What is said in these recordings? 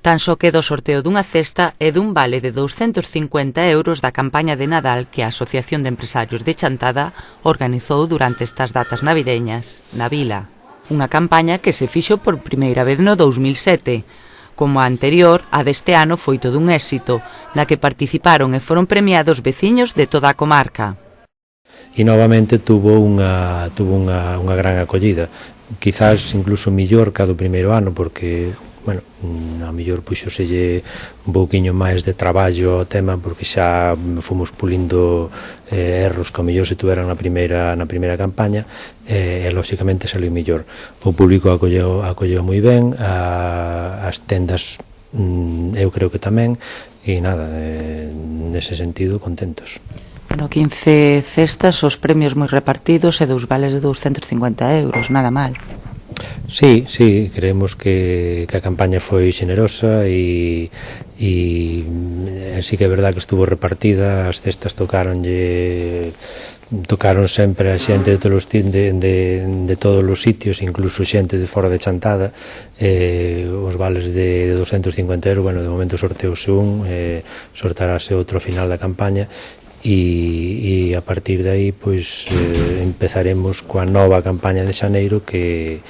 Tan só queda o sorteo dunha cesta e dun vale de 250 euros da campaña de Nadal que a Asociación de Empresarios de Chantada organizou durante estas datas navideñas, na vila. Unha campaña que se fixo por primeira vez no 2007. Como a anterior, a deste ano foi todo un éxito, na que participaron e foron premiados veciños de toda a comarca. E novamente tuvo unha gran acollida, quizás incluso millor que a do primeiro ano, porque bueno, a mellor puxoselle un pouquiño máis de traballo ao tema, porque xa fomos pulindo erros que a mellor se tuveran na primeira campaña, e lóxicamente saliu mellor. O público acolleu moi ben, as tendas eu creo que tamén, e nada, nese sentido contentos. No 15 cestas, os premios moi repartidos e 2 vales de 250 euros, nada mal. Sí, creemos que a campaña foi xenerosa e sí que é verdad que estuvo repartida, as cestas tocaron sempre a xente de todos os sitios, incluso xente de fora de Chantada. Os vales de 250 euros, bueno, de momento sorteouse un, sortarase outro final da campaña, e a partir de aí pois empezaremos coa nova campaña de xaneiro que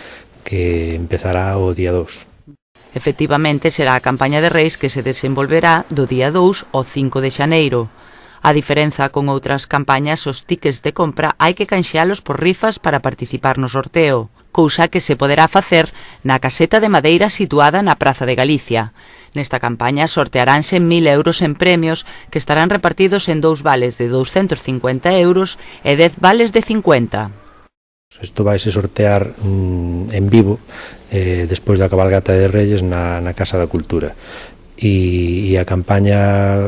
empezará o día 2. Efectivamente, será a campaña de Reis que se desenvolverá do día 2 ao 5 de xaneiro. A diferenza con outras campañas, os tickets de compra hai que canxealos por rifas para participar no sorteo, cousa que se poderá facer na caseta de madeira situada na Praza de Galicia. Nesta campaña sortearánse 1.000 euros en premios que estarán repartidos en 2 vales de 250 euros e 10 vales de 50. Isto vaise sortear en vivo despois da cabalgata de Reyes na Casa da Cultura. E a campaña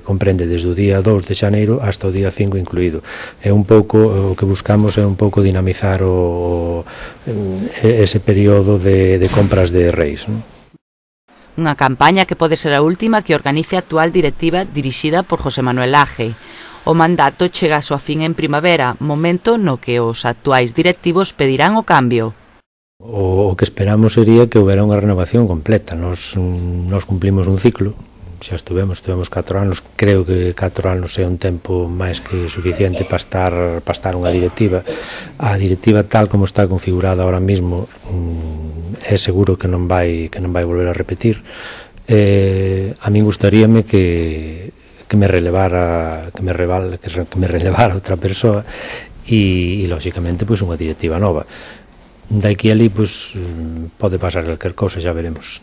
comprende desde o día 2 de xaneiro hasta o día 5 incluído. É un pouco, o que buscamos é un pouco dinamizar ese período de compras de Reis, non? Unha campaña que pode ser a última que organice a actual directiva dirixida por José Manuel Laje. O mandato chega a súa fin en primavera, momento no que os actuais directivos pedirán o cambio. O que esperamos sería que houbera unha renovación completa. Nos cumplimos un ciclo, xa estuvemos 4 anos, creo que 4 anos é un tempo máis que suficiente para estar unha directiva. A directiva tal como está configurada ahora mesmo é seguro que non vai volver a repetir. A min gustaríame que me relevara outra persoa e lóxicamente pois unha directiva nova. Daqui ali pois pode pasar calquer cousa, xa veremos.